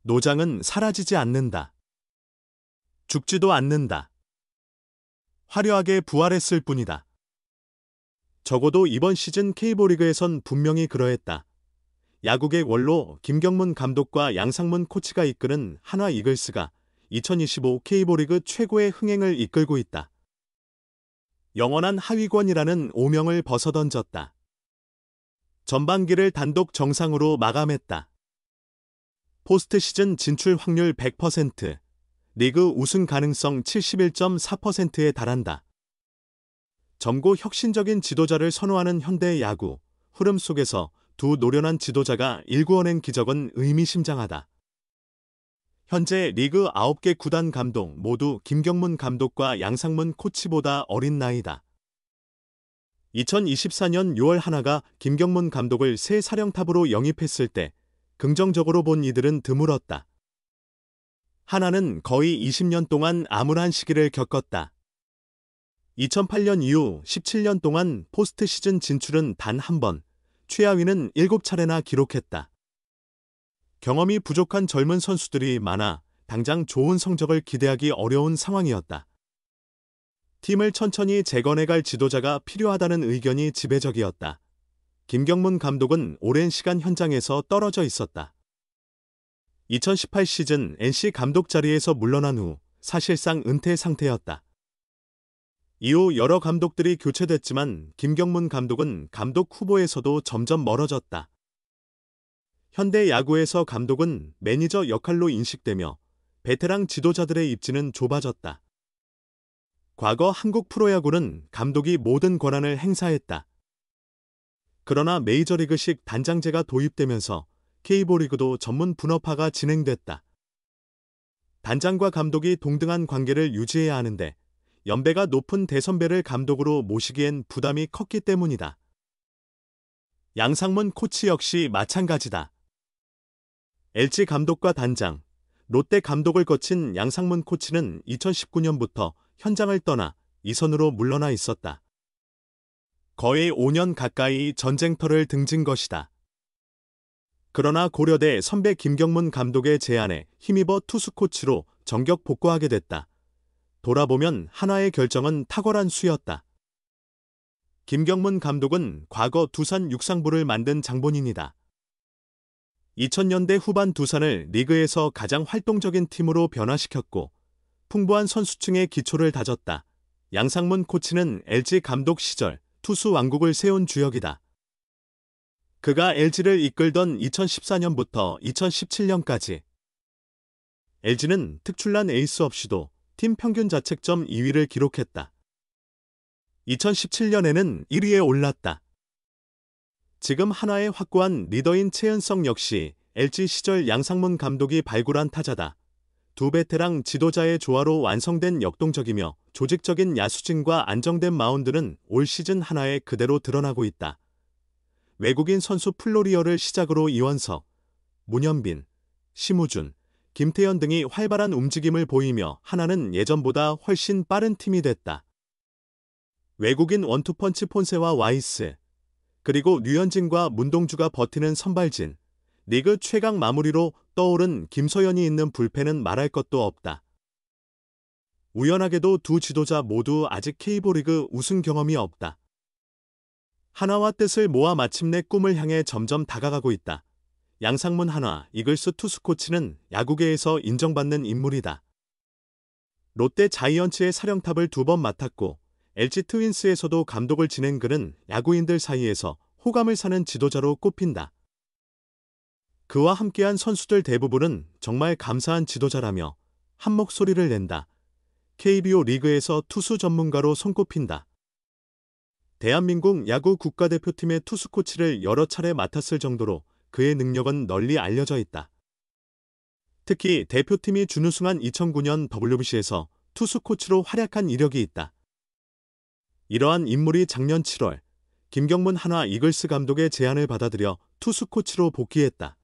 노장은 사라지지 않는다. 죽지도 않는다. 화려하게 부활했을 뿐이다. 적어도 이번 시즌 K리그에선 분명히 그러했다. 야구의 원로 김경문 감독과 양상문 코치가 이끄는 한화 이글스가 2025 K리그 최고의 흥행을 이끌고 있다. 영원한 하위권이라는 오명을 벗어던졌다. 전반기를 단독 정상으로 마감했다. 포스트 시즌 진출 확률 100%, 리그 우승 가능성 71.4%에 달한다. 젊고 혁신적인 지도자를 선호하는 현대의 야구, 흐름 속에서 두 노련한 지도자가 일구어낸 기적은 의미심장하다. 현재 리그 9개 구단 감독 모두 김경문 감독과 양상문 코치보다 어린 나이다. 2024년 6월 한화가 김경문 감독을 새 사령탑으로 영입했을 때 긍정적으로 본 이들은 드물었다. 한화는 거의 20년 동안 암울한 시기를 겪었다. 2008년 이후 17년 동안 포스트 시즌 진출은 단 한 번, 최하위는 7차례나 기록했다. 경험이 부족한 젊은 선수들이 많아 당장 좋은 성적을 기대하기 어려운 상황이었다. 팀을 천천히 재건해갈 지도자가 필요하다는 의견이 지배적이었다. 김경문 감독은 오랜 시간 현장에서 떨어져 있었다. 2018 시즌 NC 감독 자리에서 물러난 후 사실상 은퇴 상태였다. 이후 여러 감독들이 교체됐지만 김경문 감독은 감독 후보에서도 점점 멀어졌다. 현대 야구에서 감독은 매니저 역할로 인식되며 베테랑 지도자들의 입지는 좁아졌다. 과거 한국 프로야구는 감독이 모든 권한을 행사했다. 그러나 메이저리그식 단장제가 도입되면서 K리그도 전문 분업화가 진행됐다. 단장과 감독이 동등한 관계를 유지해야 하는데 연배가 높은 대선배를 감독으로 모시기엔 부담이 컸기 때문이다. 양상문 코치 역시 마찬가지다. LG 감독과 단장, 롯데 감독을 거친 양상문 코치는 2019년부터 현장을 떠나 이선으로 물러나 있었다. 거의 5년 가까이 전쟁터를 등진 것이다. 그러나 고려대 선배 김경문 감독의 제안에 힘입어 투수 코치로 정격 복구하게 됐다. 돌아보면 한화의 결정은 탁월한 수였다. 김경문 감독은 과거 두산 육상부를 만든 장본인이다. 2000년대 후반 두산을 리그에서 가장 활동적인 팀으로 변화시켰고 풍부한 선수층의 기초를 다졌다. 양상문 코치는 LG 감독 시절 투수 왕국을 세운 주역이다. 그가 LG를 이끌던 2014년부터 2017년까지 LG는 특출난 에이스 없이도 팀 평균 자책점 2위를 기록했다. 2017년에는 1위에 올랐다. 지금 한화의 확고한 리더인 최은성 역시 LG 시절 양상문 감독이 발굴한 타자다. 두 베테랑 지도자의 조화로 완성된 역동적이며 조직적인 야수진과 안정된 마운드는 올 시즌 한화에 그대로 드러나고 있다. 외국인 선수 플로리어를 시작으로 이원석, 문현빈, 심우준, 김태현 등이 활발한 움직임을 보이며 한화는 예전보다 훨씬 빠른 팀이 됐다. 외국인 원투펀치 폰세와 와이스, 그리고 류현진과 문동주가 버티는 선발진, 리그 최강 마무리로 떠오른 김서현이 있는 불펜은 말할 것도 없다. 우연하게도 두 지도자 모두 아직 K리그 우승 경험이 없다. 한화와 뜻을 모아 마침내 꿈을 향해 점점 다가가고 있다. 양상문 한화 이글스 투수 코치는 야구계에서 인정받는 인물이다. 롯데 자이언츠의 사령탑을 2번 맡았고 LG 트윈스에서도 감독을 지낸 그는 야구인들 사이에서 호감을 사는 지도자로 꼽힌다. 그와 함께한 선수들 대부분은 정말 감사한 지도자라며 한 목소리를 낸다. KBO 리그에서 투수 전문가로 손꼽힌다. 대한민국 야구 국가대표팀의 투수 코치를 여러 차례 맡았을 정도로 그의 능력은 널리 알려져 있다. 특히 대표팀이 준우승한 2009년 WBC에서 투수 코치로 활약한 이력이 있다. 이러한 인물이 작년 7월 김경문 한화 이글스 감독의 제안을 받아들여 투수 코치로 복귀했다.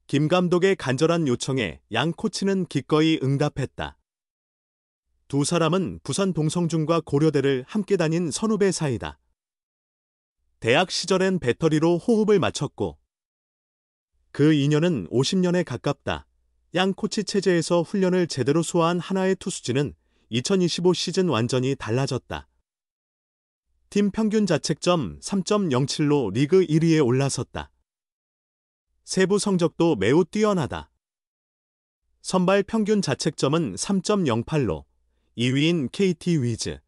김 감독의 간절한 요청에 양 코치는 기꺼이 응답했다. 두 사람은 부산 동성중과 고려대를 함께 다닌 선후배 사이다. 대학 시절엔 배터리로 호흡을 맞췄고 그 2년은 50년에 가깝다. 양 코치 체제에서 훈련을 제대로 소화한 하나의 투수진은 2025 시즌 완전히 달라졌다. 팀 평균 자책점 3.07로 리그 1위에 올라섰다. 세부 성적도 매우 뛰어나다. 선발 평균 자책점은 3.08로 2위인 KT 위즈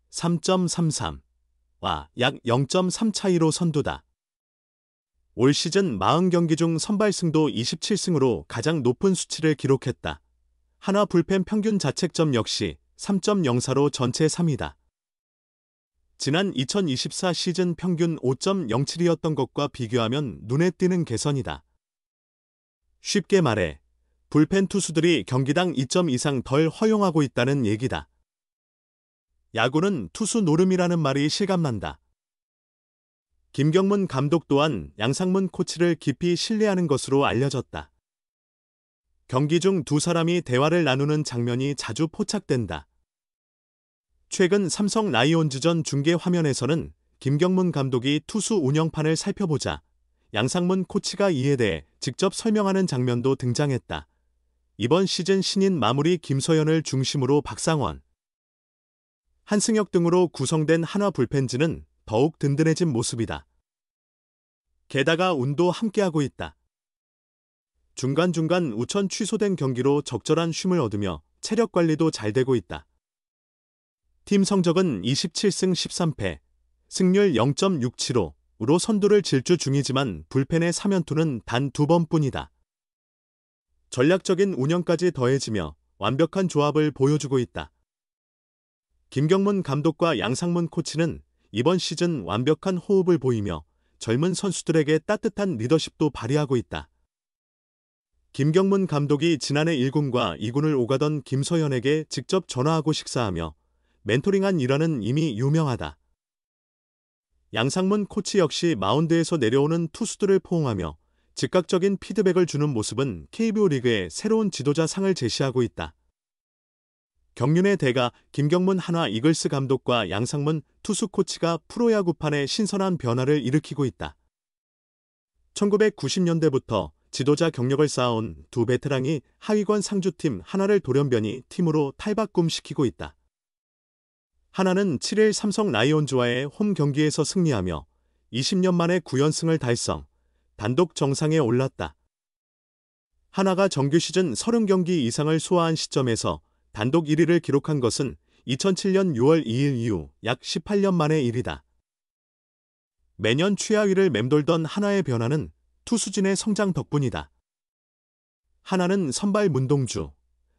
3.33와 약 0.3 차이로 선두다. 올 시즌 40경기 중 선발승도 27승으로 가장 높은 수치를 기록했다. 하나 불펜 평균 자책점 역시 3.04로 전체 3위다. 지난 2024 시즌 평균 5.07이었던 것과 비교하면 눈에 띄는 개선이다. 쉽게 말해 불펜 투수들이 경기당 2점 이상 덜 허용하고 있다는 얘기다. 야구는 투수 노름이라는 말이 실감난다. 김경문 감독 또한 양상문 코치를 깊이 신뢰하는 것으로 알려졌다. 경기 중 두 사람이 대화를 나누는 장면이 자주 포착된다. 최근 삼성 라이온즈전 중계 화면에서는 김경문 감독이 투수 운영판을 살펴보자 양상문 코치가 이에 대해 직접 설명하는 장면도 등장했다. 이번 시즌 신인 마무리 김서현을 중심으로 박상원, 한승혁 등으로 구성된 한화 불펜진은 더욱 든든해진 모습이다. 게다가 운도 함께하고 있다. 중간중간 우천 취소된 경기로 적절한 쉼을 얻으며 체력 관리도 잘 되고 있다. 팀 성적은 27승 13패, 승률 0.67호로 선두를 질주 중이지만 불펜의 3연투는 단 2번뿐이다. 전략적인 운영까지 더해지며 완벽한 조합을 보여주고 있다. 김경문 감독과 양상문 코치는 이번 시즌 완벽한 호흡을 보이며 젊은 선수들에게 따뜻한 리더십도 발휘하고 있다. 김경문 감독이 지난해 1군과 2군을 오가던 김서현에게 직접 전화하고 식사하며 멘토링한 일화는 이미 유명하다. 양상문 코치 역시 마운드에서 내려오는 투수들을 포옹하며 즉각적인 피드백을 주는 모습은 KBO 리그의 새로운 지도자 상을 제시하고 있다. 경륜의 대가 김경문 한화 이글스 감독과 양상문 투수 코치가 프로야구판에 신선한 변화를 일으키고 있다. 1990년대부터 지도자 경력을 쌓아온 두 베테랑이 하위권 상주팀 하나를 돌연변이 팀으로 탈바꿈시키고 있다. 하나는 7일 삼성 라이온즈와의 홈 경기에서 승리하며 20년 만에 9연승을 달성, 단독 정상에 올랐다. 하나가 정규 시즌 30경기 이상을 소화한 시점에서 단독 1위를 기록한 것은 2007년 6월 2일 이후 약 18년 만의 일이다. 매년 최하위를 맴돌던 하나의 변화는 투수진의 성장 덕분이다. 하나는 선발 문동주,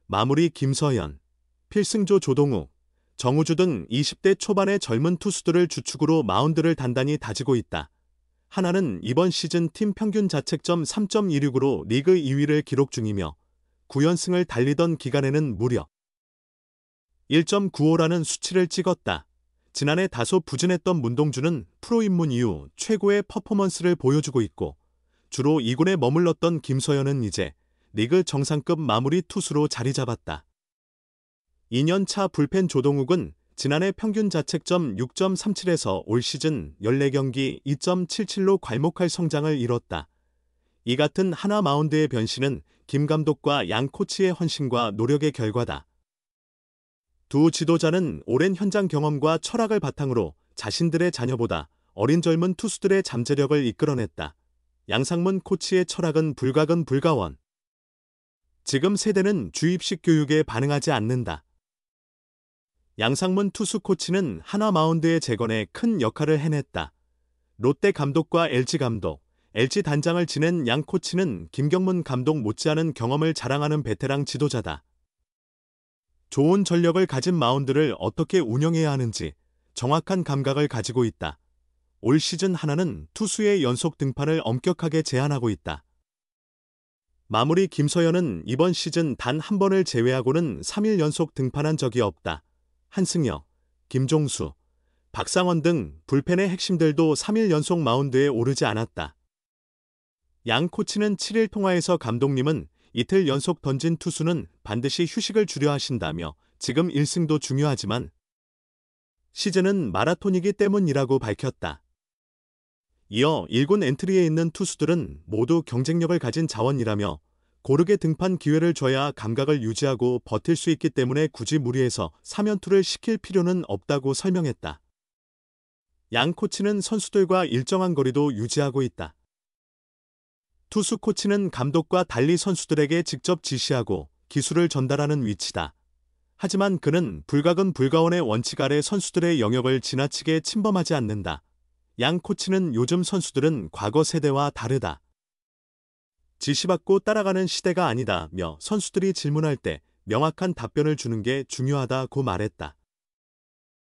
마무리 김서현, 필승조 조동욱, 정우주 등 20대 초반의 젊은 투수들을 주축으로 마운드를 단단히 다지고 있다. 하나는 이번 시즌 팀 평균 자책점 3.16으로 리그 2위를 기록 중이며 9연승을 달리던 기간에는 무려 1.95라는 수치를 찍었다. 지난해 다소 부진했던 문동주는 프로 입문 이후 최고의 퍼포먼스를 보여주고 있고 주로 2군에 머물렀던 김서현은 이제 리그 정상급 마무리 투수로 자리 잡았다. 2년차 불펜 조동욱은 지난해 평균 자책점 6.37에서 올 시즌 14경기 2.77로 괄목할 성장을 이뤘다. 이 같은 하나 마운드의 변신은 김 감독과 양 코치의 헌신과 노력의 결과다. 두 지도자는 오랜 현장 경험과 철학을 바탕으로 자신들의 자녀보다 어린 젊은 투수들의 잠재력을 이끌어냈다. 양상문 코치의 철학은 불가근 불가원. 지금 세대는 주입식 교육에 반응하지 않는다. 양상문 투수 코치는 하나 마운드의 재건에 큰 역할을 해냈다. 롯데 감독과 LG 감독, LG 단장을 지낸 양 코치는 김경문 감독 못지않은 경험을 자랑하는 베테랑 지도자다. 좋은 전력을 가진 마운드를 어떻게 운영해야 하는지 정확한 감각을 가지고 있다. 올 시즌 하나는 투수의 연속 등판을 엄격하게 제한하고 있다. 마무리 김서현은 이번 시즌 단 한 번을 제외하고는 3일 연속 등판한 적이 없다. 한승혁, 김종수, 박상원 등 불펜의 핵심들도 3일 연속 마운드에 오르지 않았다. 양 코치는 7일 통화에서 감독님은 이틀 연속 던진 투수는 반드시 휴식을 주려 하신다며 지금 1승도 중요하지만 시즌은 마라톤이기 때문이라고 밝혔다. 이어 1군 엔트리에 있는 투수들은 모두 경쟁력을 가진 자원이라며 고르게 등판 기회를 줘야 감각을 유지하고 버틸 수 있기 때문에 굳이 무리해서 3연투를 시킬 필요는 없다고 설명했다. 양 코치는 선수들과 일정한 거리도 유지하고 있다. 투수 코치는 감독과 달리 선수들에게 직접 지시하고 기술을 전달하는 위치다. 하지만 그는 불가근 불가원의 원칙 아래 선수들의 영역을 지나치게 침범하지 않는다. 양 코치는 요즘 선수들은 과거 세대와 다르다. 지시받고 따라가는 시대가 아니다며 선수들이 질문할 때 명확한 답변을 주는 게 중요하다고 말했다.